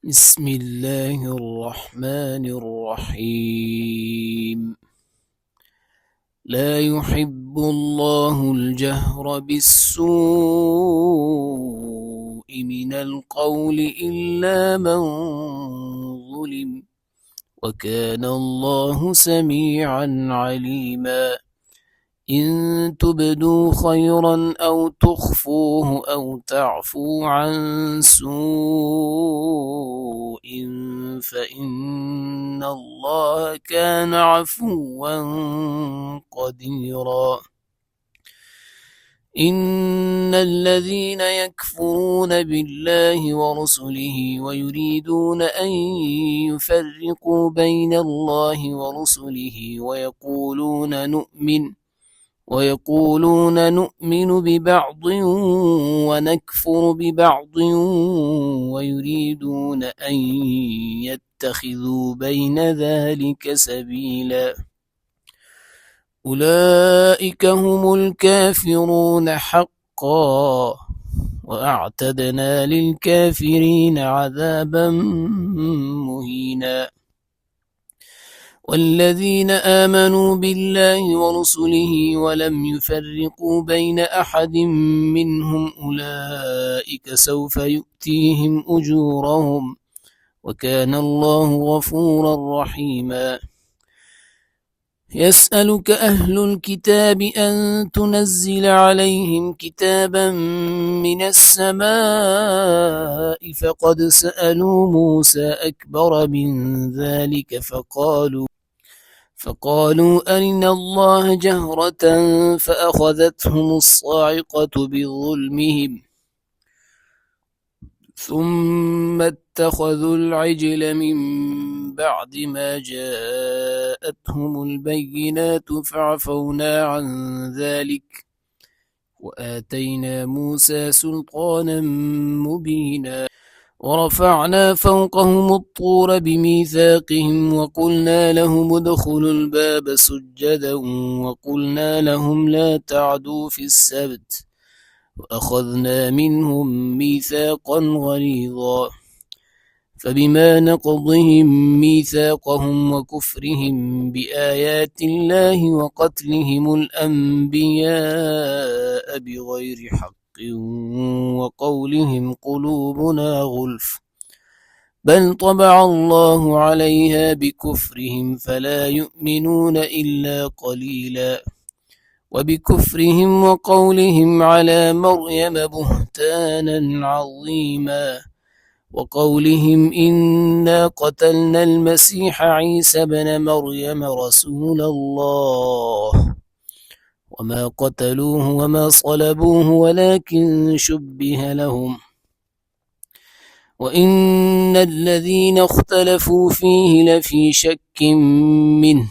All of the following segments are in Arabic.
بسم الله الرحمن الرحيم. لا يحب الله الجهر بالسوء من القول إلا من ظلم، وكان الله سميعا عليما. إن تبدوا خيرا أو تخفوه أو تعفوا عن سوء فإن الله كان عفوا قديرا. إن الذين يكفرون بالله ورسله ويريدون أن يفرقوا بين الله ورسله ويقولون نؤمن ببعض ونكفر ببعض ويريدون أن يتخذوا بين ذلك سبيلا. أولئك هم الكافرون حقا، وأعتدنا للكافرين عذابا مهينا. والذين آمنوا بالله ورسله ولم يفرقوا بين أحد منهم أولئك سوف يؤتيهم أجورهم، وكان الله غفورا رحيما. يسألك أهل الكتاب أن تنزل عليهم كتابا من السماء فقد سألوا موسى أكبر من ذلك فقالوا أرنا الله جهرة فأخذتهم الصاعقة بظلمهم ثم اتخذوا العجل من بعد ما جاءتهم البينات فعفونا عن ذلك وآتينا موسى سلطانا مبينا. ورفعنا فوقهم الطور بميثاقهم وقلنا لهم ادخلوا الباب سجدا وقلنا لهم لا تعدوا في السبت وأخذنا منهم ميثاقا غليظا. فبما نقضهم ميثاقهم وكفرهم بآيات الله وقتلهم الأنبياء بغير حق وقولهم قلوبنا غلف بل طبع الله عليها بكفرهم فلا يؤمنون إلا قليلا. وبكفرهم وقولهم على مريم بهتانا عظيما، وقولهم إنا قتلنا المسيح عيسى بن مريم رسول الله وما قتلوه وما صلبوه ولكن شبه لهم، وإن الذين اختلفوا فيه لفي شك منه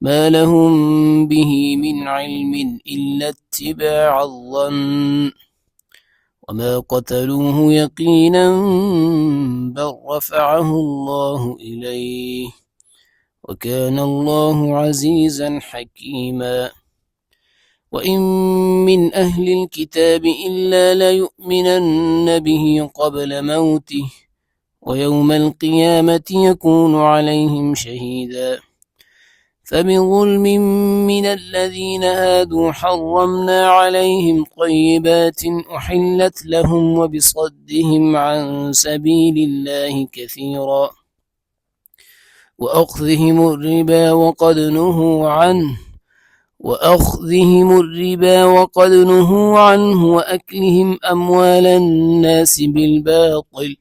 ما لهم به من علم إلا اتباع الظن وما قتلوه يقينا بل رفعه الله إليه وكان الله عزيزا حكيما. وإن من أهل الكتاب إلا ليؤمنن به قبل موته ويوم القيامة يكون عليهم شهيدا. فبظلم من الذين هادوا حرمنا عليهم طيبات أحلت لهم وبصدهم عن سبيل الله كثيرا وأخذهم الربا وقد نهوا عنه وأكلهم أموال الناس بالباطل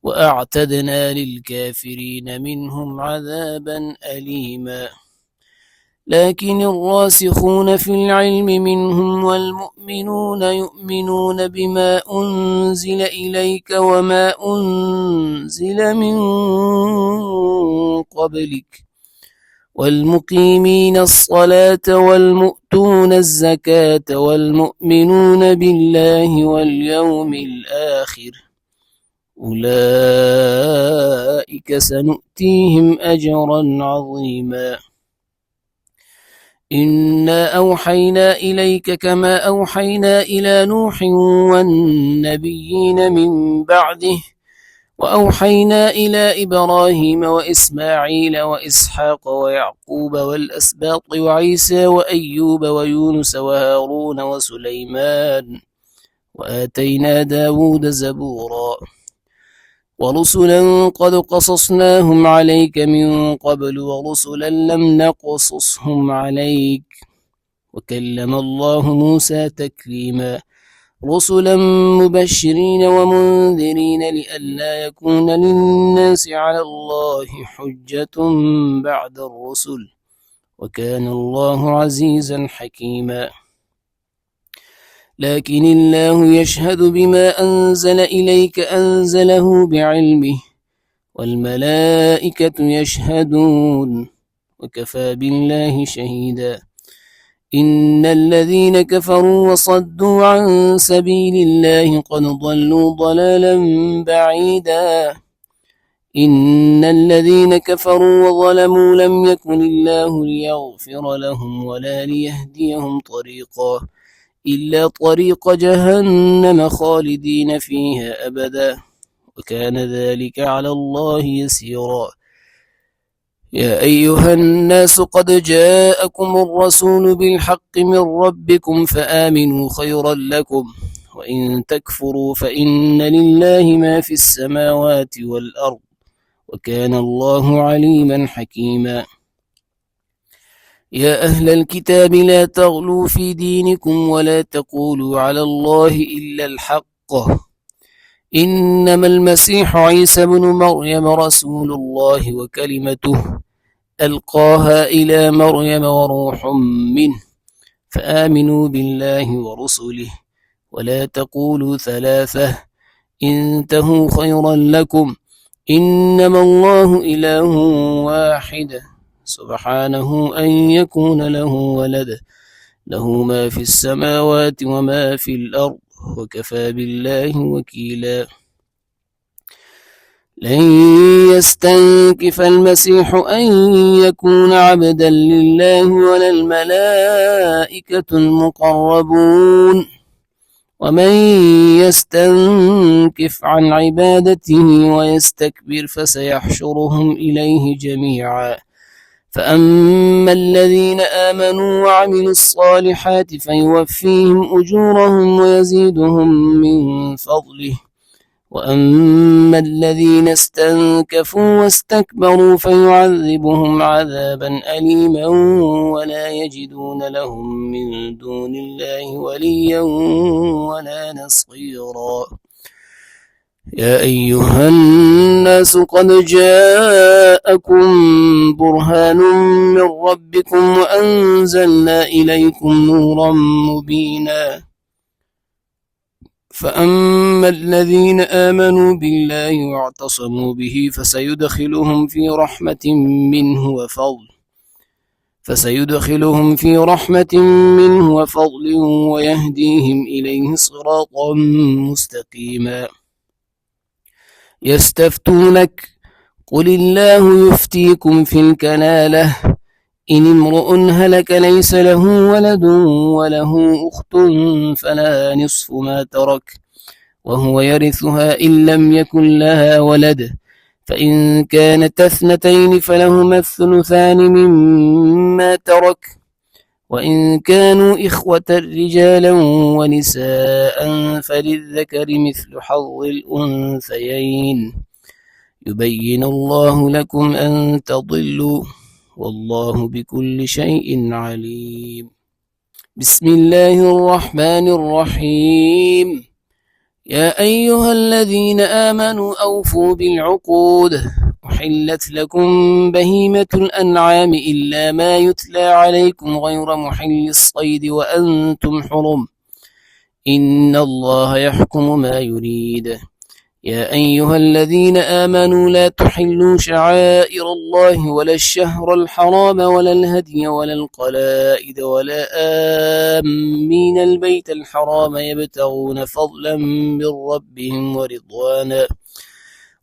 وأعتدنا للكافرين منهم عذابا أليما. لكن الراسخون في العلم منهم والمؤمنون يؤمنون بما أنزل إليك وما أنزل من قبلك والمقيمين الصلاة والمؤتون الزكاة والمؤمنون بالله واليوم الآخر أولئك سنؤتيهم أجرا عظيما. إنا أوحينا إليك كما أوحينا إلى نوح والنبيين من بعده وأوحينا إلى إبراهيم وإسماعيل وإسحاق ويعقوب والأسباط وعيسى وأيوب ويونس وهارون وسليمان وآتينا داود زبورا ورسلا قد قصصناهم عليك من قبل ورسلا لم نقصصهم عليك وكلم الله موسى تكليما رسلا مبشرين ومنذرين لئلا يكون للناس على الله حجة بعد الرسل وكان الله عزيزا حكيما لكن الله يشهد بما أنزل إليك أنزله بعلمه والملائكة يشهدون وكفى بالله شهيدا إن الذين كفروا وصدوا عن سبيل الله قد ضلوا ضلالا بعيدا إن الذين كفروا وظلموا لم يكن الله ليغفر لهم ولا ليهديهم طريقا إلا طريق جهنم خالدين فيها أبدا وكان ذلك على الله يسيرا يا أيها الناس قد جاءكم الرسول بالحق من ربكم فآمنوا خيرا لكم وإن تكفروا فإن لله ما في السماوات والأرض وكان الله عليما حكيما يا أهل الكتاب لا تغلوا في دينكم ولا تقولوا على الله إلا الحق إنما المسيح عيسى بن مريم رسول الله وكلمته ألقاها إلى مريم وروح منه فآمنوا بالله ورسله ولا تقولوا ثلاثة انتهوا خيرا لكم إنما الله إله واحد سبحانه أن يكون له ولد له ما في السماوات وما في الأرض وكفى بالله وكيلا لن يستنكف المسيح أن يكون عبدا لله ولا الملائكة المقربون ومن يستنكف عن عبادته ويستكبر فسيحشرهم إليه جميعا فأما الذين آمنوا وعملوا الصالحات فيوفيهم أجورهم ويزيدهم من فضله وأما الذين استنكفوا واستكبروا فيعذبهم عذابا أليما ولا يجدون لهم من دون الله وليا ولا نصيرا يا أيها الناس قد جاءكم برهان من ربكم وأنزلنا إليكم نورا مبينا فأما الذين آمنوا بالله واعتصموا به فسيدخلهم في رحمة منه وفضل ويهديهم إليه صراطا مستقيما يستفتونك قل الله يفتيكم في الكلالة إن امرؤ هلك ليس له ولد وله أخت فلها نصف ما ترك وهو يرثها إن لم يكن لها ولد فإن كانت اثنتين فلهما الثلثان مما ترك وإن كانوا إخوة رجالا ونساء فللذكر مثل حظ الأنثيين يبين الله لكم أن تضلوا والله بكل شيء عليم بسم الله الرحمن الرحيم يا أيها الذين آمنوا أوفوا بالعقود أحلت لكم بهيمة الأنعام إلا ما يتلى عليكم غير محل الصيد وأنتم حرم إن الله يحكم ما يريد يا أيها الذين آمنوا لا تحلوا شعائر الله ولا الشهر الحرام ولا الهدي ولا القلائد ولا آمين البيت الحرام يبتغون فضلا من ربهم ورضوانا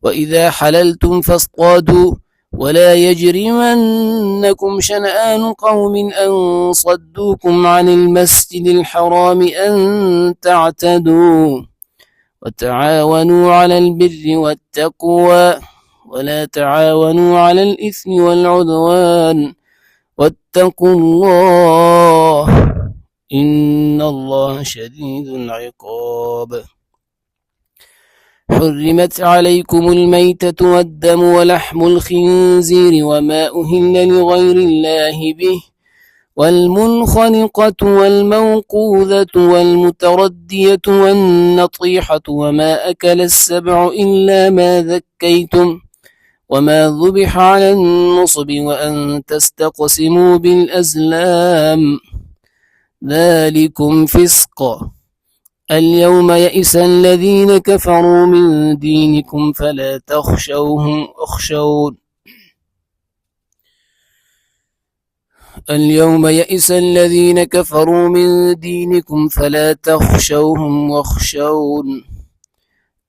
وإذا حللتم فاصطادوا ولا يجرمنكم شنآن قوم أن صدوكم عن المسجد الحرام أن تعتدوا وتعاونوا على البر والتقوى ولا تعاونوا على الإثم والعدوان واتقوا الله إن الله شديد العقاب. حرمت عليكم الميتة والدم ولحم الخنزير وما أهل لغير الله به والمنخنقة والموقوذة والمتردية والنطيحة وما أكل السبع إلا ما ذكيتم وما ذبح على النصب وأن تستقسموا بالأزلام ذلكم فسق. اليوم يئس الذين كفروا من دينكم فلا تخشوهم واخشون اليوم يئس الذين كفروا من دينكم فلا تخشوهم واخشون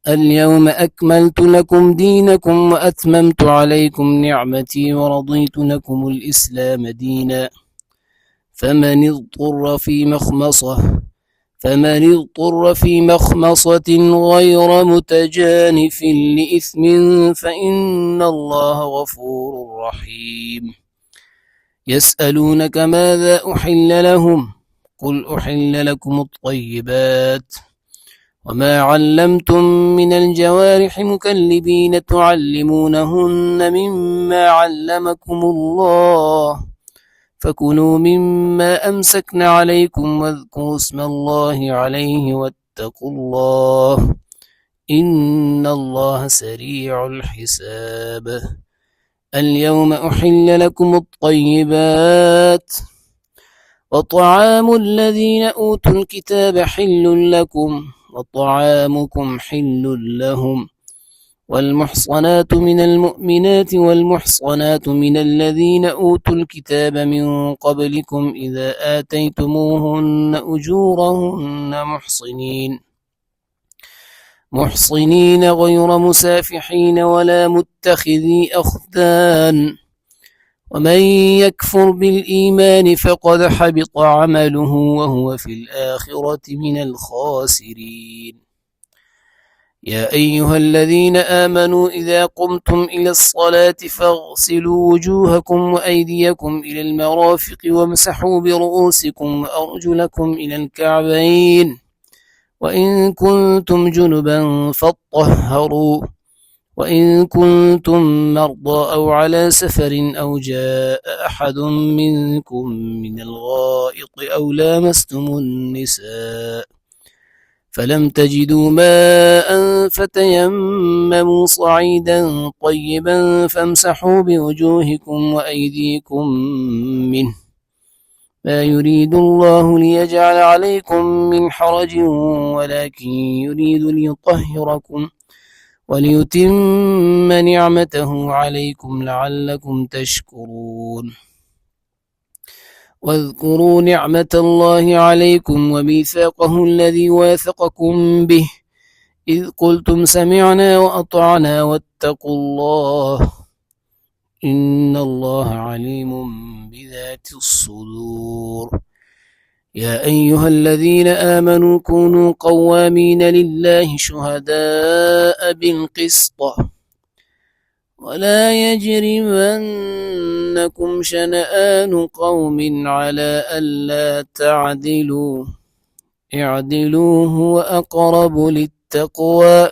اليوم أكملت لكم دينكم وأتممت عليكم نعمتي ورضيت لكم الإسلام دينا فمن اضطر في مخمصة غير متجانف لإثم فإن الله غفور رحيم. يسألونك ماذا أحل لهم قل أحل لكم الطيبات وما علمتم من الجوارح مكلبين تعلمونهن مما علمكم الله فكلوا مما أمسكن عليكم واذكروا اسم الله عليه واتقوا الله إن الله سريع الحساب. اليوم أحل لكم الطيبات وطعام الذين أوتوا الكتاب حل لكم وطعامكم حل لهم والمحصنات من المؤمنات والمحصنات من الذين أوتوا الكتاب من قبلكم إذا آتيتموهن أجورهن محصنين غير مسافحين ولا متخذي أخدان ومن يكفر بالإيمان فقد حبط عمله وهو في الآخرة من الخاسرين. يا أيها الذين آمنوا إذا قمتم إلى الصلاة فاغسلوا وجوهكم وأيديكم إلى المرافق وامسحوا برؤوسكم وأرجلكم إلى الكعبين وإن كنتم جنبا فاطهروا وإن كنتم مرضى أو على سفر أو جاء أحد منكم من الغائط أو لامستم النساء فلم تجدوا ماء فتيمموا صعيدا طيبا فامسحوا بوجوهكم وأيديكم منه ما يريد الله ليجعل عليكم من حرج ولكن يريد ليطهركم وليتم نعمته عليكم لعلكم تشكرون. واذكروا نعمة الله عليكم وميثاقه الذي واثقكم به إذ قلتم سمعنا وأطعنا واتقوا الله إن الله عليم بذات الصدور. يا أيها الذين آمنوا كونوا قوامين لله شهداء بالقسط ولا يجرمنكم شنآن قوم على ألا تعدلوا اعدلوا هو أقرب للتقوى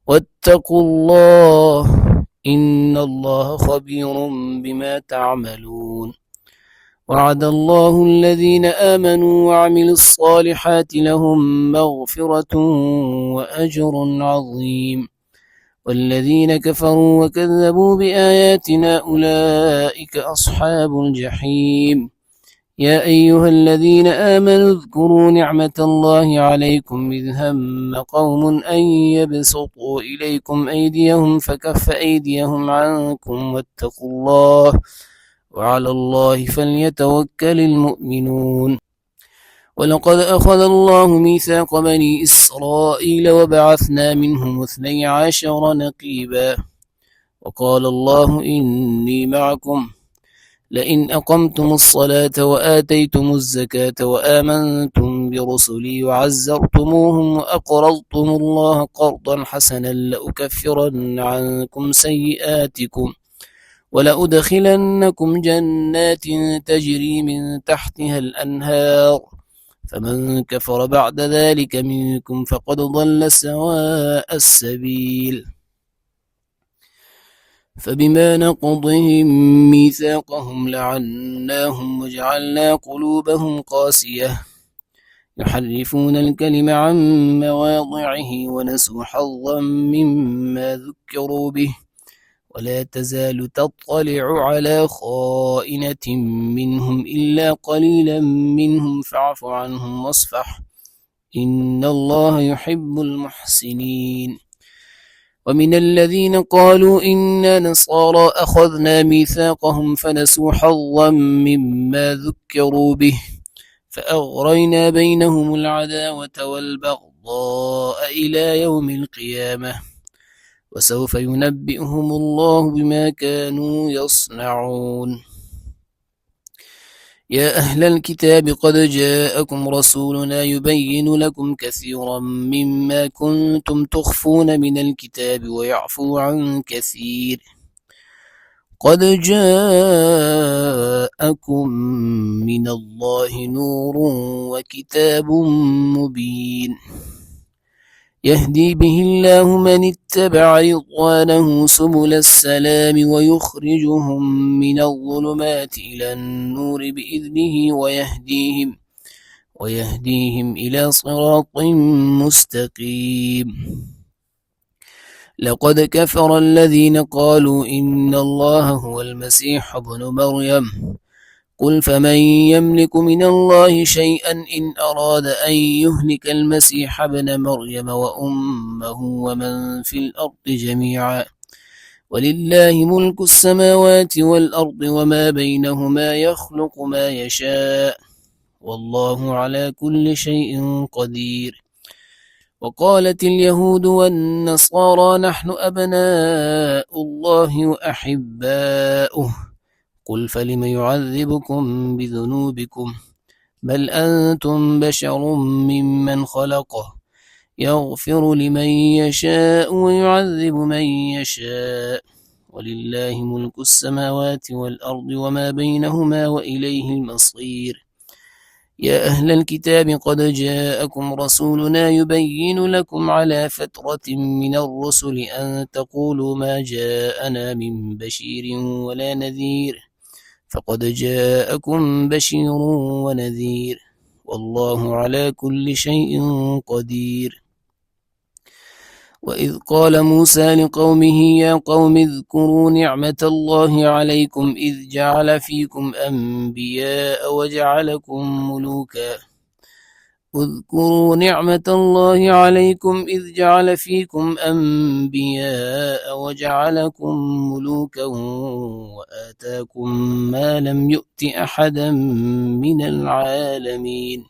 واتقوا الله إن الله خبير بما تعملون. وعد الله الذين آمنوا وعملوا الصالحات لهم مغفرة وأجر عظيم والذين كفروا وكذبوا بآياتنا أولئك أصحاب الجحيم. يا أيها الذين آمنوا اذكروا نعمة الله عليكم إذ هم قوم أن يبسطوا إليكم أيديهم فكف أيديهم عنكم واتقوا الله وعلى الله فليتوكل المؤمنون. ولقد أخذ الله ميثاق بني إسرائيل وبعثنا منهم 12 نقيبا وقال الله إني معكم لئن أقمتم الصلاة وآتيتم الزكاة وآمنتم برسلي وعزرتموهم وأقرضتم الله قرضا حسنا لأكفرن عنكم سيئاتكم ولأدخلنكم جنات تجري من تحتها الأنهار فمن كفر بعد ذلك منكم فقد ضل سواء السبيل فبما نقضهم ميثاقهم لعناهم وجعلنا قلوبهم قاسية يحرفون الكلم عن مواضعه ونسوا حظا مما ذكروا به ولا تزال تطلع على خائنة منهم إلا قليلا منهم فاعف عنهم واصفح إن الله يحب المحسنين ومن الذين قالوا إنا نصارى أخذنا ميثاقهم فنسوا حظا مما ذكروا به فأغرينا بينهم العداوة والبغضاء إلى يوم القيامة وسوف ينبئهم الله بما كانوا يصنعون يا أهل الكتاب قد جاءكم رسولنا يبين لكم كثيرا مما كنتم تخفون من الكتاب ويعفو عن كثير قد جاءكم من الله نور وكتاب مبين يهدي به الله من اتبع رضوانه سبل السلام ويخرجهم من الظلمات إلى النور بإذنه ويهديهم إلى صراط مستقيم لقد كفر الذين قالوا إن الله هو المسيح ابن مريم قل فمن يملك من الله شيئا إن أراد أن يهلك المسيح ابن مريم وأمه ومن في الأرض جميعا ولله ملك السماوات والأرض وما بينهما يخلق ما يشاء والله على كل شيء قدير وقالت اليهود والنصارى نحن أبناء الله وأحباؤه قل فلم يعذبكم بذنوبكم بل أنتم بشر ممن خلقه يغفر لمن يشاء ويعذب من يشاء ولله ملك السماوات والأرض وما بينهما وإليه المصير يا أهل الكتاب قد جاءكم رسولنا يبين لكم على فترة من الرسل أن تقولوا ما جاءنا من بشير ولا نذير فقد جاءكم بشير ونذير والله على كل شيء قدير وإذ قال موسى لقومه يا قوم اذكروا نعمة الله عليكم إذ جعل فيكم أنبياء وجعلكم ملوكا اذكروا نعمة الله عليكم إذ جعل فيكم أنبياء وجعلكم ملوكا وآتاكم ما لم يؤت أحدا من العالمين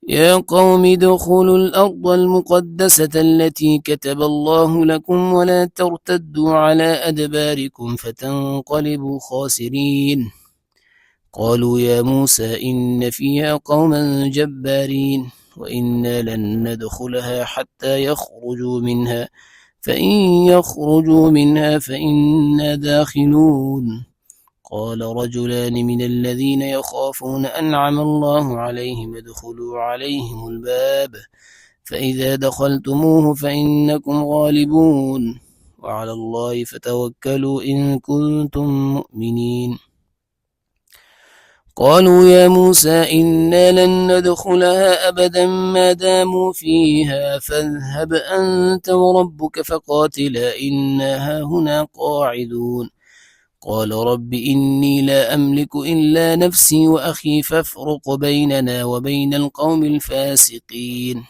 يا قوم ادخلوا الأرض المقدسة التي كتب الله لكم ولا ترتدوا على أدباركم فتنقلبوا خاسرين قالوا يا موسى إن فيها قوما جبارين وإنا لن ندخلها حتى يخرجوا منها فإن يخرجوا منها فإنا داخلون قال رجلان من الذين يخافون أنعم الله عليهم ادخلوا عليهم الباب فإذا دخلتموه فإنكم غالبون وعلى الله فتوكلوا إن كنتم مؤمنين قالوا يا موسى إنا لن ندخلها أبدا ما داموا فيها فاذهب أنت وربك فقاتلا إنا هاهنا قاعدون قال رب إني لا أملك إلا نفسي وأخي فافرق بيننا وبين القوم الفاسقين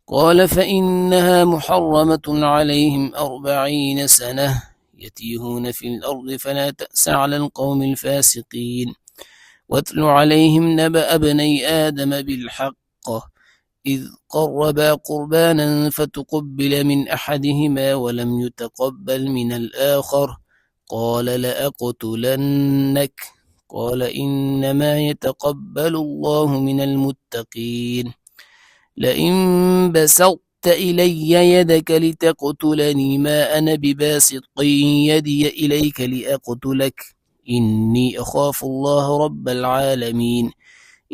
قال فإنها محرمة عليهم 40 سنة يتيهون في الأرض فلا تأس على القوم الفاسقين واتل عليهم نبأ ابني آدم بالحق إذ قربا قربانا فتقبل من أحدهما ولم يتقبل من الآخر قال لأقتلنك قال إنما يتقبل الله من المتقين لئن بسطت إلي يدك لتقتلني ما أنا بباسط يدي إليك لأقتلك إني أخاف الله رب العالمين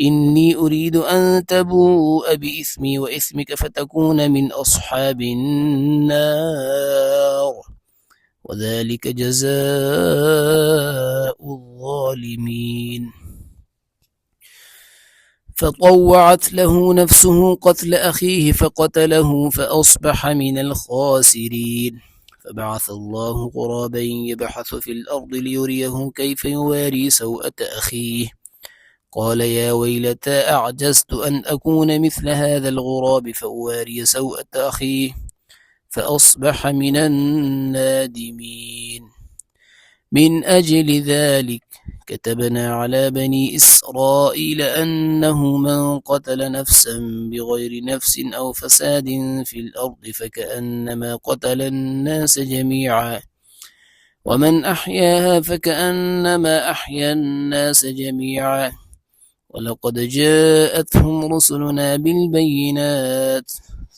إني أريد أن تبوء بإثمي وإثمك فتكون من أصحاب النار وذلك جزاء الظالمين فطوعت له نفسه قتل أخيه فقتله فأصبح من الخاسرين فبعث الله غرابا يبحث في الأرض ليريه كيف يواري سوءة أخيه قال يا ويلتى أعجزت أن أكون مثل هذا الغراب فأواري سوءة أخيه فأصبح من النادمين من أجل ذلك كتبنا على بني إسرائيل أنه من قتل نفسا بغير نفس أو فساد في الأرض فكأنما قتل الناس جميعا ومن أحياها فكأنما أحيا الناس جميعا ولقد جاءتهم رسلنا بالبينات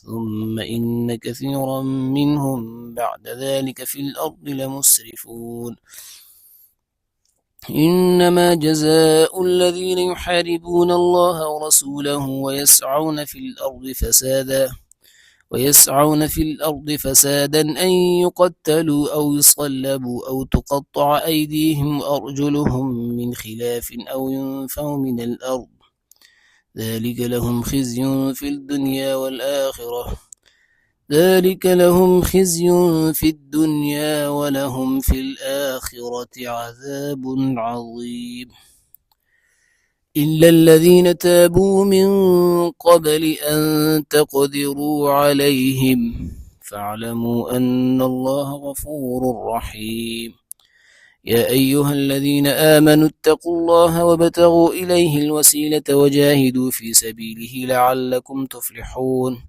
ثم إن كثيرا منهم بعد ذلك في الأرض لمسرفون إنما جزاء الذين يحاربون الله ورسوله ويسعون في الأرض فسادا أن يقتلوا أو يصلبوا أو تقطع أيديهم وأرجلهم من خلاف أو ينفوا من الأرض ذلك لهم خزي في الدنيا ولهم في الآخرة عذاب عظيم إلا الذين تابوا من قبل أن تقدروا عليهم فاعلموا أن الله غفور رحيم يا أيها الذين آمنوا اتقوا الله وابتغوا إليه الوسيلة وجاهدوا في سبيله لعلكم تفلحون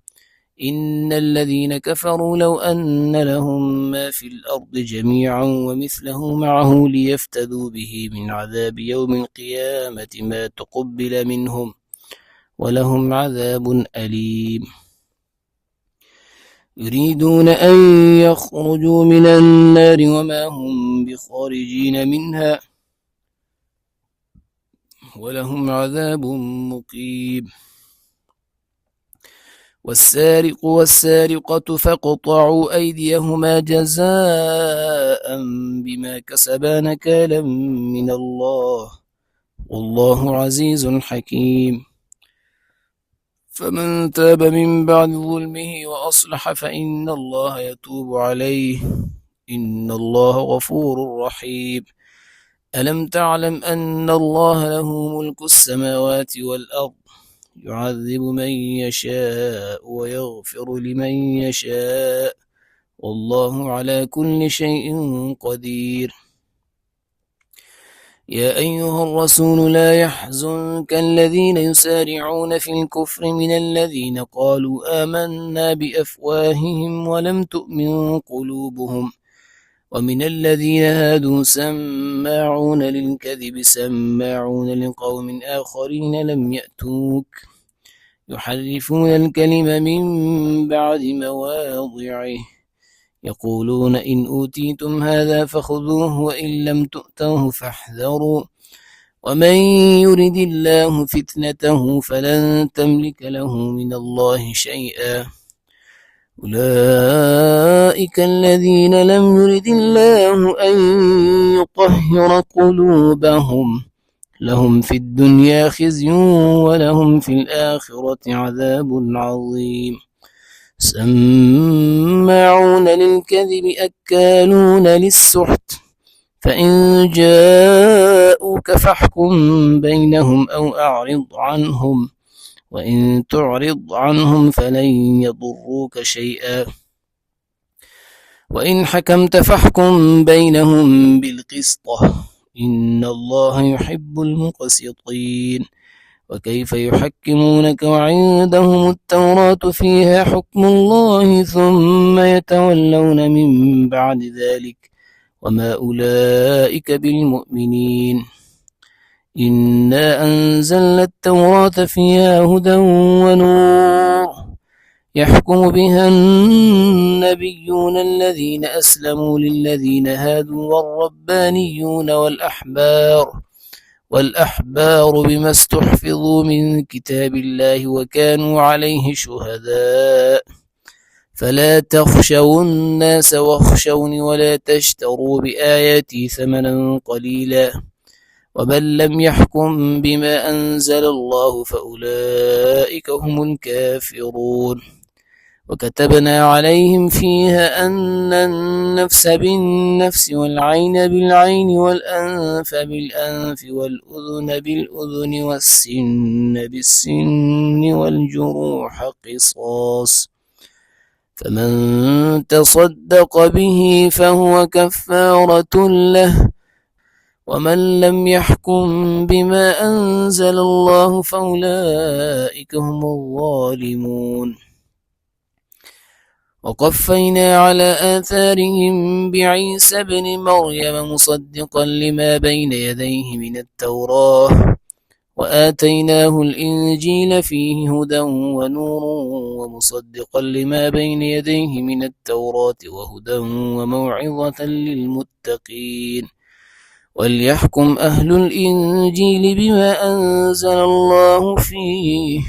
إن الذين كفروا لو أن لهم ما في الأرض جميعا ومثله معه ليفتدوا به من عذاب يوم القيامة ما تقبل منهم ولهم عذاب أليم يريدون أن يخرجوا من النار وما هم بخارجين منها ولهم عذاب مقيم والسارق والسارقة فاقطعوا أيديهما جزاء بما كسبا نكالا من الله والله عزيز حكيم فمن تاب من بعد ظلمه وأصلح فإن الله يتوب عليه إن الله غفور رحيم ألم تعلم أن الله له ملك السماوات والأرض يعذب من يشاء ويغفر لمن يشاء والله على كل شيء قدير يا أيها الرسول لا يحزنك الذين يسارعون في الكفر من الذين قالوا آمنا بأفواههم ولم تؤمن قلوبهم ومن الذين هادوا سماعون للكذب سماعون لقوم آخرين لم يأتوك يحرفون الكلم من بعد مواضعه يقولون إن أوتيتم هذا فخذوه وإن لم تؤتوه فاحذروا ومن يرد الله فتنته فلن تملك له من الله شيئا أولئك الذين لم يرد الله أن يطهر قلوبهم لهم في الدنيا خزي ولهم في الآخرة عذاب عظيم سماعون للكذب أكالون للسحت فإن جاءوك فاحكم بينهم أو أعرض عنهم وإن تعرض عنهم فلن يضروك شيئا وإن حكمت فاحكم بينهم بالقسطة إن الله يحب المقسطين وكيف يحكمونك وعندهم التوراة فيها حكم الله ثم يتولون من بعد ذلك وما أولئك بالمؤمنين إنا أنزلنا التوراة فيها هدى ونور يحكم بها النبيون الذين أسلموا للذين هادوا والربانيون والأحبار بما استحفظوا من كتاب الله وكانوا عليه شهداء فلا تخشوا الناس واخشوني ولا تشتروا بآياتي ثمنا قليلا ومن لم يحكم بما أنزل الله فأولئك هم الكافرون وكتبنا عليهم فيها أن النفس بالنفس والعين بالعين والأنف بالأنف والأذن بالأذن والسن بالسن والجروح قصاص فمن تصدق به فهو كفارة له ومن لم يحكم بما أنزل الله فأولئك هم الظالمون وقفينا على آثارهم بعيسى ابن مريم مصدقا لما بين يديه من التوراة وآتيناه الإنجيل فيه هدى ونور ومصدقا لما بين يديه من التوراة وهدى وموعظة للمتقين وليحكم أهل الإنجيل بما أنزل الله فيه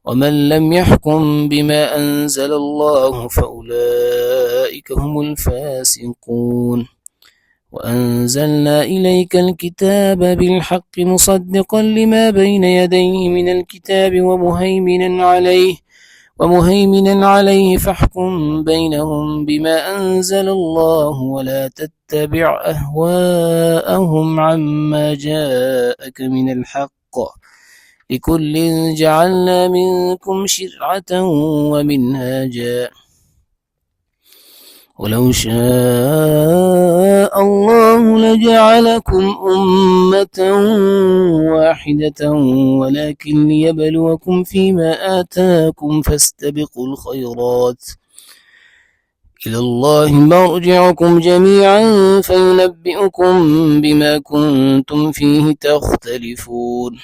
ومن لم يحكم بما أنزل الله فأولئك هم الفاسقون وأنزلنا إليك الكتاب بالحق مصدقا لما بين يديه من الكتاب ومهيمنا عليه فاحكم بينهم بما أنزل الله ولا تتبع أهواءهم عما جاءك من الحق لكل جعلنا منكم شرعة ومنهاجا ولو شاء الله لجعلكم أمة واحدة ولكن ليبلوكم فيما آتاكم فاستبقوا الخيرات إلى الله مرجعكم جميعا فينبئكم بما كنتم فيه تختلفون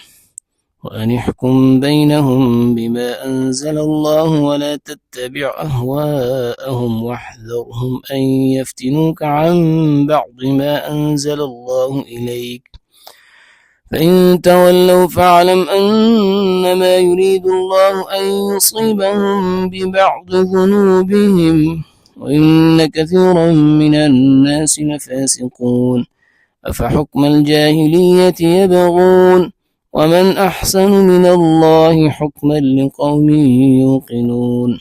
وأن احكم بينهم بما أنزل الله ولا تتبع أهواءهم واحذرهم أن يفتنوك عن بعض ما أنزل الله إليك فإن تولوا فاعلم أنما يريد الله أن يصيبهم ببعض ذنوبهم وإن كثيرا من الناس لفاسقون أفحكم الجاهلية يبغون ومن أحسن من الله حكما لقوم يوقنون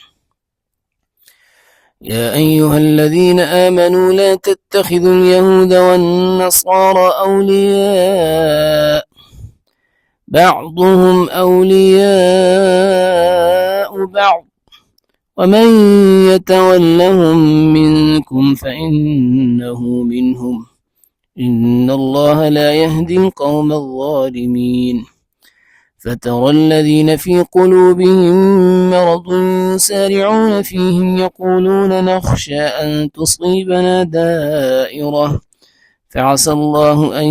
يا أيها الذين آمنوا لا تتخذوا اليهود والنصارى أولياء بعضهم أولياء بعض ومن يتولهم منكم فإنه منهم إن الله لا يهدي القوم الظالمين فترى الذين في قلوبهم مرض يسارعون فيهم يقولون نخشى أن تصيبنا دائرة فعسى الله أن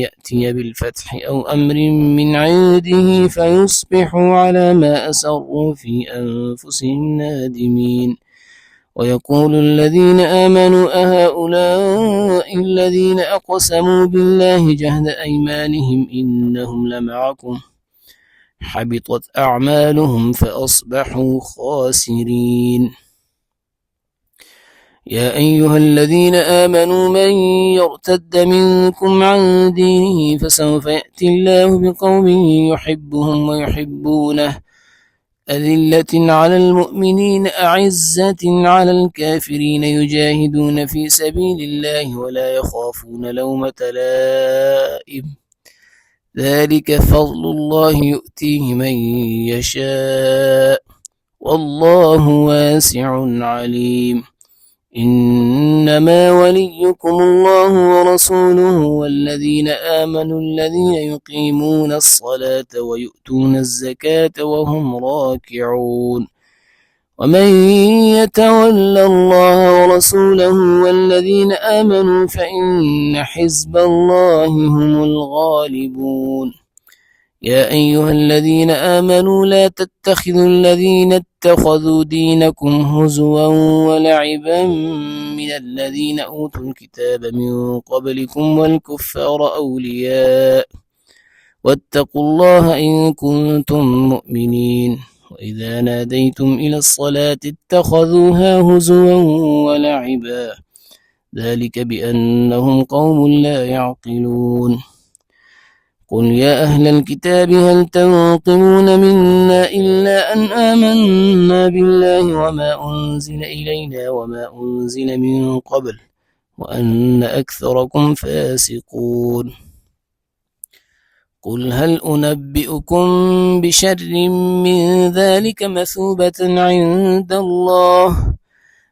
يأتي بالفتح أو أمر من عنده فيصبحوا على ما أسروا في أنفسهم نادمين ويقول الذين آمنوا أهؤلاء الذين أقسموا بالله جهد أيمانهم إنهم لمعكم حبطت أعمالهم فأصبحوا خاسرين يا أيها الذين آمنوا من يرتد منكم عن دينه فسوف يأتي الله بقوم يحبهم ويحبونه أذلة على المؤمنين أعزة على الكافرين يجاهدون في سبيل الله ولا يخافون لومة لائم ذلك فضل الله يؤتيه من يشاء والله واسع عليم إنما وليكم الله ورسوله والذين آمنوا الذين يقيمون الصلاة ويؤتون الزكاة وهم راكعون ومن يتول الله ورسوله والذين آمنوا فإن حزب الله هم الغالبون. يا أيها الذين آمنوا لا تتخذوا الذين اتخذوا دينكم هزوا ولعبا من الذين أوتوا الكتاب من قبلكم والكفار أولياء واتقوا الله إن كنتم مؤمنين. وإذا ناديتم إلى الصلاة اتخذوها هزوا ولعبا ذلك بأنهم قوم لا يعقلون. قل يا أهل الكتاب هل تنقمون منا إلا أن آمنا بالله وما أنزل إلينا وما أنزل من قبل وأن أكثركم فاسقون. قل هل أنبئكم بشر من ذلك مثوبة عند الله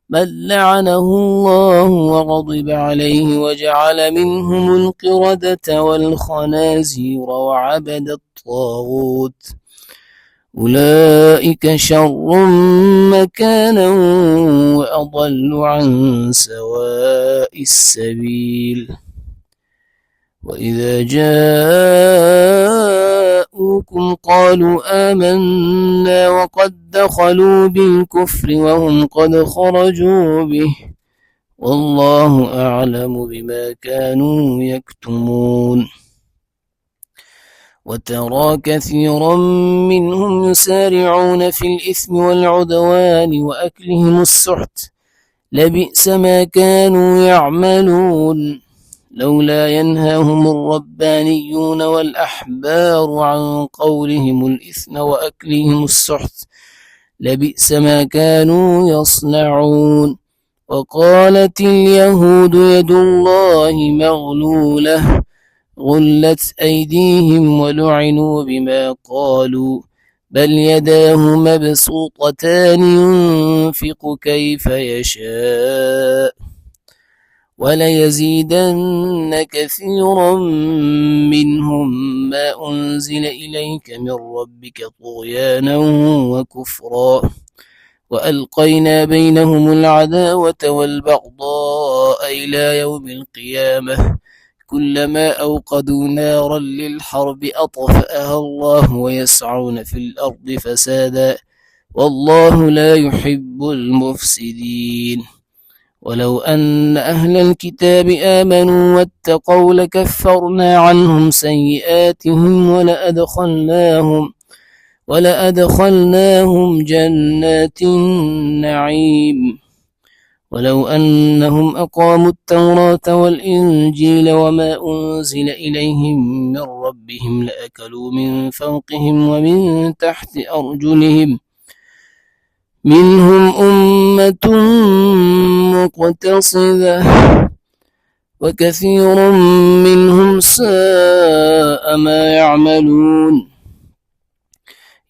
بل لعنه الله وغضب عليه وجعل منهم القردة والخنازير وعبد الطاغوت أولئك شر مكانا وأضل عن سواء السبيل. وإذا جاءوكم قالوا آمنا وقد دخلوا بالكفر وهم قد خرجوا به والله أعلم بما كانوا يكتمون. وترى كثيرا منهم يسارعون في الإثم والعدوان وأكلهم السحت لبئس ما كانوا يعملون. لولا ينهاهم الربانيون والأحبار عن قولهم الإثم وأكلهم السحت لبئس ما كانوا يصنعون. وقالت اليهود يد الله مغلولة غلت أيديهم ولعنوا بما قالوا بل يداه مبسوطتان ينفق كيف يشاء وليزيدن كثيرا منهم ما أنزل إليك من ربك طغيانا وكفرا وألقينا بينهم العداوة والبغضاء إلى يوم القيامة كلما أوقدوا نارا للحرب أطفأها الله ويسعون في الأرض فسادا والله لا يحب المفسدين. ولو أن أهل الكتاب آمنوا واتقوا لكفرنا عنهم سيئاتهم ولأدخلناهم جنات النعيم. ولو أنهم أقاموا التوراة والإنجيل وما أنزل إليهم من ربهم لأكلوا من فوقهم ومن تحت أرجلهم منهم أمة مقتصدة وكثير منهم ساء ما يعملون.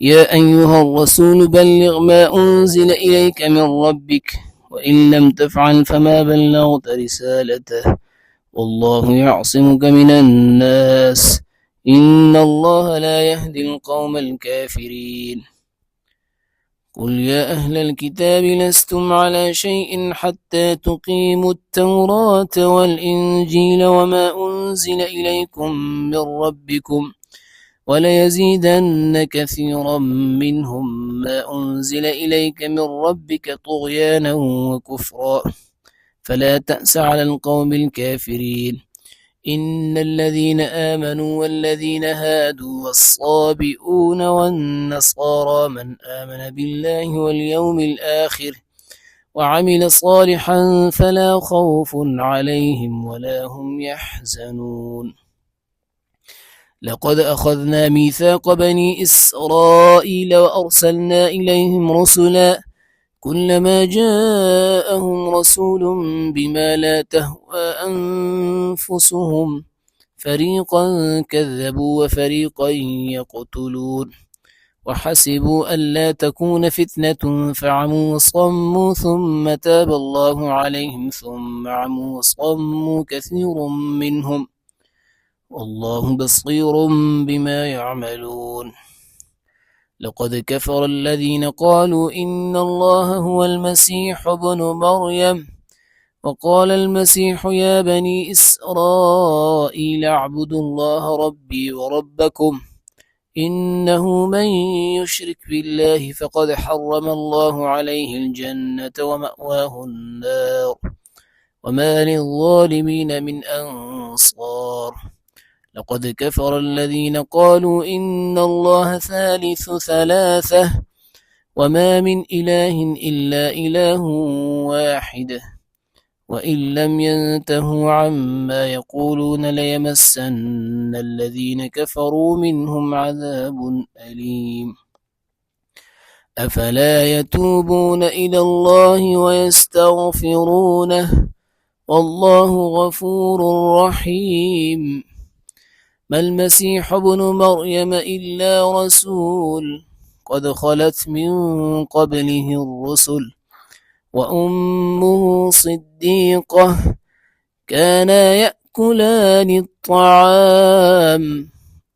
يا أيها الرسول بلغ ما أنزل إليك من ربك وإن لم تفعل فما بلغت رسالته والله يعصمك من الناس إن الله لا يهدي القوم الكافرين. قل يا أهل الكتاب لستم على شيء حتى تقيموا التوراة والإنجيل وما أنزل إليكم من ربكم وليزيدن كثيرا منهم ما أنزل إليك من ربك طغيانا وكفرا فلا تأس على القوم الكافرين. إن الذين آمنوا والذين هادوا والصابئون والنصارى من آمن بالله واليوم الآخر وعمل صالحا فلا خوف عليهم ولا هم يحزنون. لقد أخذنا ميثاق بني إسرائيل وأرسلنا إليهم رسلا كلما جاءهم رسول بما لا تهوى أنفسهم فريقا كذبوا وفريقا يقتلون وحسبوا ألا تكون فتنة فعموا وصموا ثم تاب الله عليهم ثم عموا وصموا كثير منهم والله بصير بما يعملون. لقد كفر الذين قالوا إن الله هو المسيح ابن مريم وقال المسيح يا بني إسرائيل اعبدوا الله ربي وربكم إنه من يشرك بالله فقد حرم الله عليه الجنة ومأواه النار وما للظالمين من أنصار لقد كفر الذين قالوا إن الله ثالث ثلاثة وما من إله إلا إله واحد وإن لم ينتهوا عما يقولون ليمسن الذين كفروا منهم عذاب أليم أفلا يتوبون إلى الله ويستغفرونه والله غفور رحيم ما المسيح ابن مريم إلا رسول قد خلت من قبله الرسل وأمه صديقة كانا يأكلان الطعام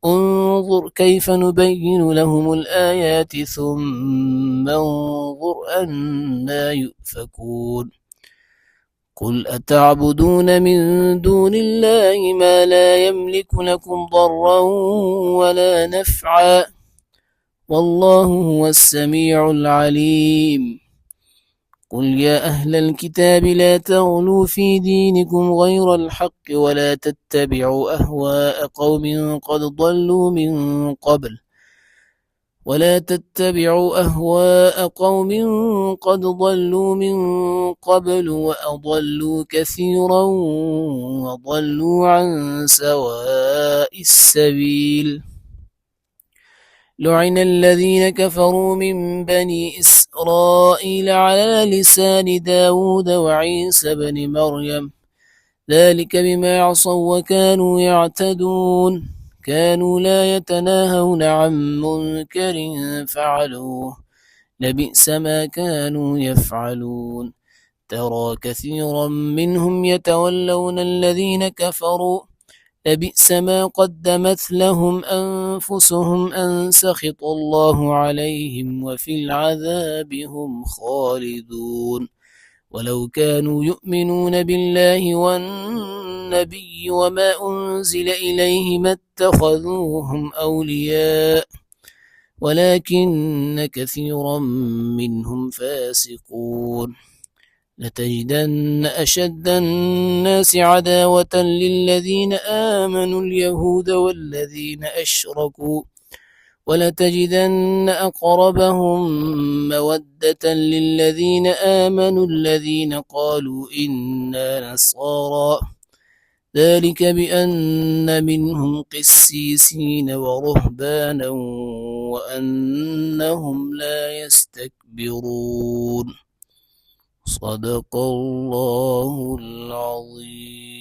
انظر كيف نبين لهم الآيات ثم انظر أنا يؤفكون قل أتعبدون من دون الله ما لا يملك لكم ضرا ولا نفعا والله هو السميع العليم قل يا أهل الكتاب لا تغلوا في دينكم غير الحق ولا تتبعوا أهواء قوم قد ضلوا من قبل وأضلوا كثيرا وضلوا عن سواء السبيل لعن الذين كفروا من بني إسرائيل على لسان داود وعيسى بن مريم ذلك بما عصوا وكانوا يعتدون كانوا لا يتناهون عن منكر فعلوه لبئس ما كانوا يفعلون ترى كثيرا منهم يتولون الذين كفروا لبئس ما قدمت لهم أنفسهم أن سخط الله عليهم وفي العذاب هم خالدون ولو كانوا يؤمنون بالله والنبي وما أنزل إليه ما اتخذوهم أولياء ولكن كثيرا منهم فاسقون لتجدن أشد الناس عداوة للذين آمنوا اليهود والذين أشركوا ولتجدن أقربهم مودة للذين آمنوا الذين قالوا إنا نصارى ذلك بأن منهم قسيسين ورهبانا وأنهم لا يستكبرون صدق الله العظيم.